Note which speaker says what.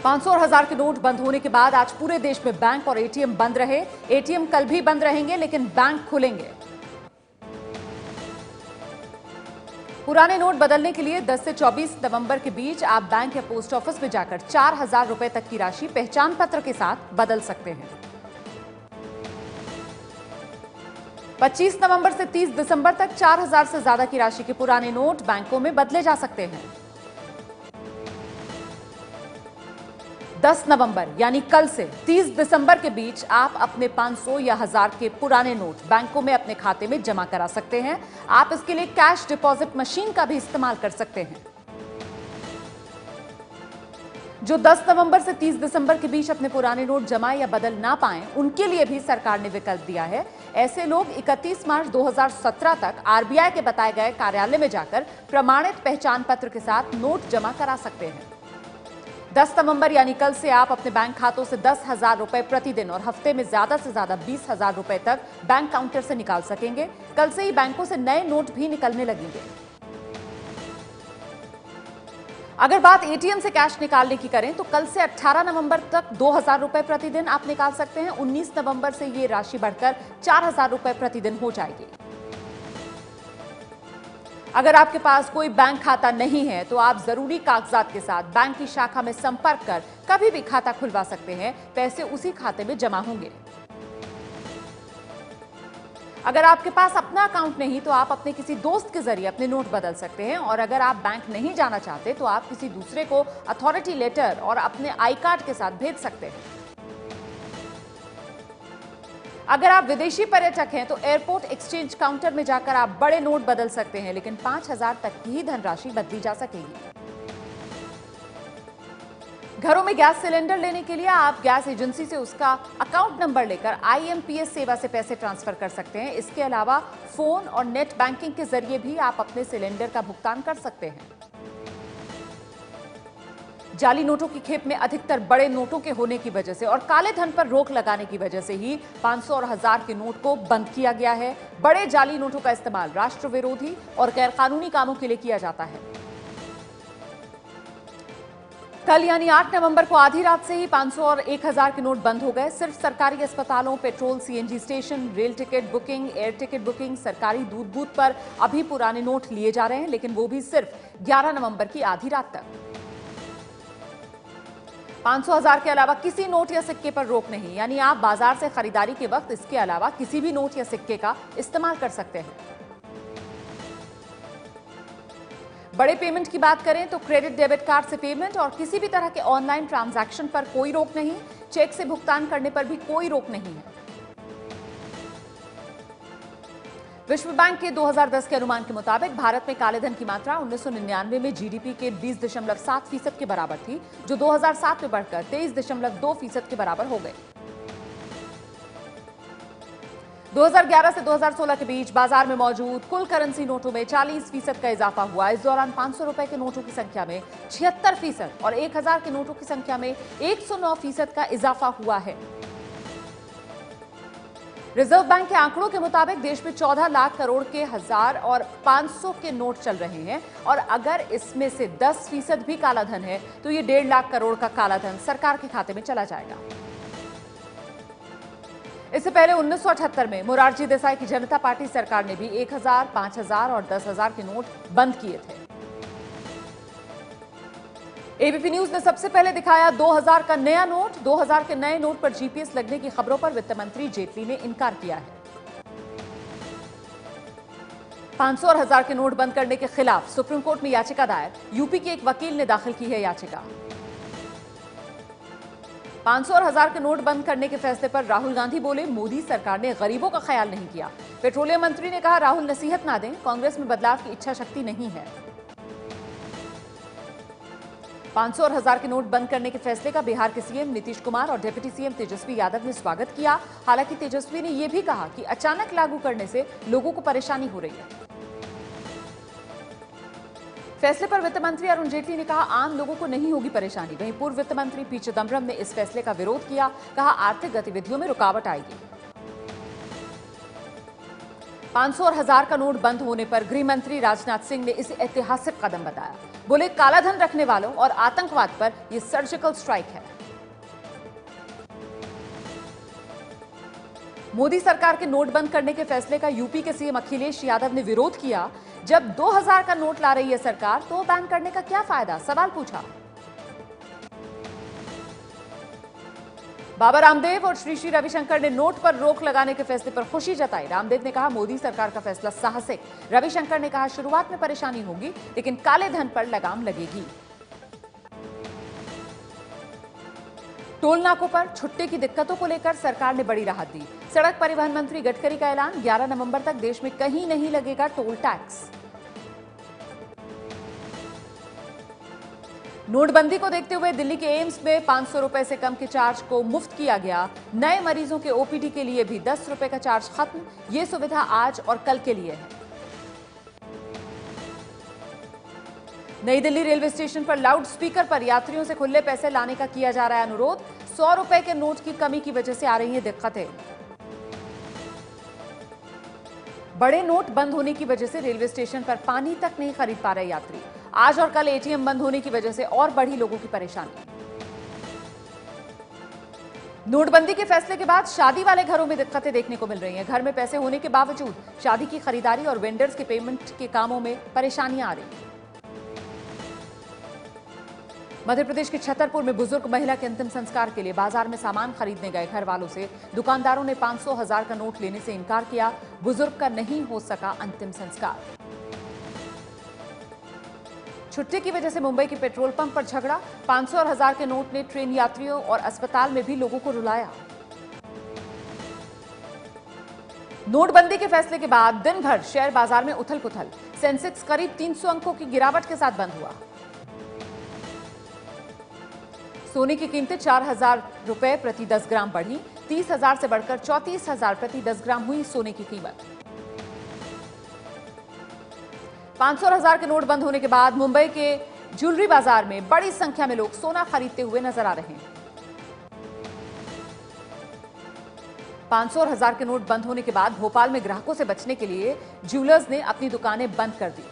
Speaker 1: 500 और 1000 के नोट बंद होने के बाद आज पूरे देश में बैंक और एटीएम बंद रहे। एटीएम कल भी बंद रहेंगे, लेकिन बैंक खुलेंगे। पुराने नोट बदलने के लिए 10 से 24 नवंबर के बीच आप बैंक या पोस्ट ऑफिस में जाकर 4000 रुपए तक की राशि पहचान पत्र के साथ बदल सकते हैं। 25 नवंबर से 30 दिसंबर तक 4000 से ज्यादा की राशि के पुराने नोट बैंकों में बदले जा सकते हैं। 10 नवंबर यानी कल से 30 दिसंबर के बीच आप अपने 500 या 1000 के पुराने नोट बैंकों में अपने खाते में जमा करा सकते हैं। आप इसके लिए कैश डिपॉजिट मशीन का भी इस्तेमाल कर सकते हैं। जो 10 नवंबर से 30 दिसंबर के बीच अपने पुराने नोट जमा या बदल ना पाएं, उनके लिए भी सरकार ने विकल्प दिया है। ऐसे लोग 31 मार्च 2017 तक आरबीआई के बताए गए कार्यालय में जाकर प्रमाणित पहचान पत्र के साथ नोट जमा करा सकते हैं। 10 नवंबर यानी कल से आप अपने बैंक खातों से 10,000 रुपए प्रतिदिन और हफ्ते में ज्यादा से ज्यादा 20,000 रुपए तक बैंक काउंटर से निकाल सकेंगे। कल से ही बैंकों से नए नोट भी निकलने लगेंगे। अगर बात एटीएम से कैश निकालने की करें तो कल से 18 नवंबर तक 2000 रुपए प्रतिदिन आप निकाल सकते हैं। 19 नवंबर से ये राशि बढ़कर 4000 रुपए प्रतिदिन हो जाएगी। अगर आपके पास कोई बैंक खाता नहीं है तो आप जरूरी कागजात के साथ बैंक की शाखा में संपर्क कर कभी भी खाता खुलवा सकते हैं। पैसे उसी खाते में जमा होंगे। अगर आपके पास अपना अकाउंट नहीं तो आप अपने किसी दोस्त के जरिए अपने नोट बदल सकते हैं। और अगर आप बैंक नहीं जाना चाहते तो आप किसी दूसरे को अथॉरिटी लेटर और अपने आई कार्ड के साथ भेज सकते हैं। अगर आप विदेशी पर्यटक हैं तो एयरपोर्ट एक्सचेंज काउंटर में जाकर आप बड़े नोट बदल सकते हैं, लेकिन 5000 तक की ही धनराशि बदली जा सकेगी। घरों में गैस सिलेंडर लेने के लिए आप गैस एजेंसी से उसका अकाउंट नंबर लेकर आईएमपीएस सेवा से पैसे ट्रांसफर कर सकते हैं। इसके अलावा फोन और नेट बैंकिंग के जरिए भी आप अपने सिलेंडर का भुगतान कर सकते हैं। जाली नोटों की खेप में अधिकतर बड़े नोटों के होने की वजह से और काले धन पर रोक लगाने की वजह से ही 500 और 1000 के नोट को बंद किया गया है। बड़े जाली नोटों का इस्तेमाल राष्ट्र विरोधी और गैरकानूनी कामों के लिए किया जाता है। कल यानी 8 नवंबर को आधी रात से ही 500 और 1000 के नोट बंद हो गए। सिर्फ सरकारी अस्पतालों, petrol, CNG station, rail ticket booking, air ticket booking, सरकारी दूध बूथ पर अभी पुराने नोट लिए जा रहे हैं, लेकिन वो भी सिर्फ 11 नवंबर की आधी रात तक। 500 1000 के अलावा किसी नोट या सिक्के पर रोक नहीं, यानी आप बाजार से खरीदारी के वक्त इसके अलावा किसी भी नोट या सिक्के का इस्तेमाल कर सकते हैं। बड़े पेमेंट की बात करें तो क्रेडिट डेबिट कार्ड से पेमेंट और किसी भी तरह के ऑनलाइन ट्रांजैक्शन पर कोई रोक नहीं। चेक से भुगतान करने पर भी कोई रोक नहीं है। विश्व बैंक के 2010 के अनुमान के मुताबिक भारत में कालेधन की मात्रा 1999 में जीडीपी के 20.7% के बराबर थी, जो 2007 में बढ़कर 23.2% के बराबर हो गई। 2011 से 2016 के बीच बाजार में मौजूद कुल करेंसी नोटों में 40% का इजाफा हुआ। इस दौरान 500 रुपए के नोटों की संख्या में 76% और 1000 के नोटों की संख्या में 109% का इजाफा हुआ है। रिजर्व बैंक के आंकड़ों के मुताबिक देश में 14 लाख करोड़ के 1000 और 500 के नोट चल रहे हैं और अगर इसमें से 10% भी कालाधन है तो ये 1.5 लाख करोड़ का कालाधन सरकार के खाते में चला जाएगा। इससे पहले 1978 में मोरारजी देसाई की जनता पार्टी सरकार ने भी 1000, 5000 और 10,000 के नोट बंद किए थे। एबीपी न्यूज ने सबसे पहले दिखाया 2000 का नया नोट। 2000 के नए नोट पर जीपीएस लगने की खबरों पर वित्त मंत्री जेटली ने इनकार किया है। 500 और 1000 के नोट बंद करने के खिलाफ सुप्रीम कोर्ट में याचिका दायर। यूपी के एक वकील ने दाखिल की है याचिका। 500 और 1000 के नोट बंद करने के फैसले पर राहुल गांधी बोले, मोदी सरकार ने गरीबों का ख्याल नहीं किया। पेट्रोलियम मंत्री ने कहा, राहुल नसीहत ना दें, कांग्रेस में बदलाव की इच्छा शक्ति नहीं है। 500 और 1000 के नोट बंद करने के फैसले का बिहार के सीएम नीतीश कुमार और डिप्टी सीएम तेजस्वी यादव ने स्वागत किया। हालांकि तेजस्वी ने यह भी कहा कि अचानक लागू करने से लोगों को परेशानी हो रही है। फैसले पर वित्त मंत्री अरुण जेटली ने कहा, आम लोगों को नहीं होगी परेशानी। वहीं पूर्व वित्त मंत्री पी चिदम्बरम ने इस फैसले का विरोध किया। कहा, आर्थिक गतिविधियों में रुकावट आएगी। 500 और 1000 का नोट बंद होने पर गृह मंत्री राजनाथ सिंह ने इसे ऐतिहासिक कदम बताया। बोले, कालाधन रखने वालों और आतंकवाद पर यह सर्जिकल स्ट्राइक है। मोदी सरकार के नोट बंद करने के फैसले का यूपी के सीएम अखिलेश यादव ने विरोध किया। जब 2000 का नोट ला रही है सरकार तो बैन करने का क्या फायदा, सवाल पूछा। बाबा रामदेव और श्री श्री रविशंकर ने नोट पर रोक लगाने के फैसले पर खुशी जताई। रामदेव ने कहा, मोदी सरकार का फैसला साहसिक। रविशंकर ने कहा, शुरुआत में परेशानी होगी लेकिन काले धन पर लगाम लगेगी। टोल नाकों पर छुट्टे की दिक्कतों को लेकर सरकार ने बड़ी राहत दी। सड़क परिवहन मंत्री गडकरी का ऐलान, 11 नवंबर तक देश में कहीं नहीं लगेगा टोल टैक्स। नोटबंदी को देखते हुए दिल्ली के एम्स में 500 रुपए से कम के चार्ज को मुफ्त किया गया। नए मरीजों के ओपीडी के लिए भी 10 रुपए का चार्ज खत्म। ये सुविधा आज और कल के लिए है। नई दिल्ली रेलवे स्टेशन पर लाउड स्पीकर पर यात्रियों से खुले पैसे लाने का किया जा रहा है अनुरोध। 100 रुपए के नोट की कमी की वजह से आ रही है दिक्कतें। बड़े नोट बंद होने की वजह से रेलवे स्टेशन पर पानी तक नहीं खरीद पा रहे यात्री। आज और कल एटीएम बंद होने की वजह से और बढ़ी लोगों की परेशानी। नोटबंदी के फैसले के बाद शादी वाले घरों में दिक्कतें देखने को मिल रही हैं। घर में पैसे होने के बावजूद शादी की खरीदारी और वेंडर्स के पेमेंट के कामों में परेशानियां आ रही हैं। मध्य प्रदेश के छतरपुर में बुजुर्ग महिला के अंतिम संस्कार के लिए बाजार में सामान खरीदने गए घर वालों से दुकानदारों ने 500 1000 का नोट लेने से इनकार किया। बुजुर्ग का नहीं हो सका अंतिम संस्कार। छुट्टी की वजह से मुंबई के पेट्रोल पंप पर झगड़ा। 500 और 1000 के नोट ने ट्रेन यात्रियों और अस्पताल में भी लोगों को रुलाया। नोटबंदी के फैसले के बाद दिन भर शेयर बाजार में उथल पुथल। सेंसेक्स करीब 300 अंकों की गिरावट के साथ बंद हुआ। सोने की कीमतें 4000 रुपए प्रति 10 ग्राम बढ़ी। 30,000 से बढ़कर 34,000 प्रति 10 ग्राम हुई सोने की कीमत। 500 और 1000 के नोट बंद होने के बाद मुंबई के ज्वेलरी बाजार में बड़ी संख्या में लोग सोना खरीदते हुए नजर आ रहे हैं। 500 और 1000 के नोट बंद होने के बाद भोपाल में ग्राहकों से बचने के लिए ज्वेलर्स ने अपनी दुकानें बंद कर दी।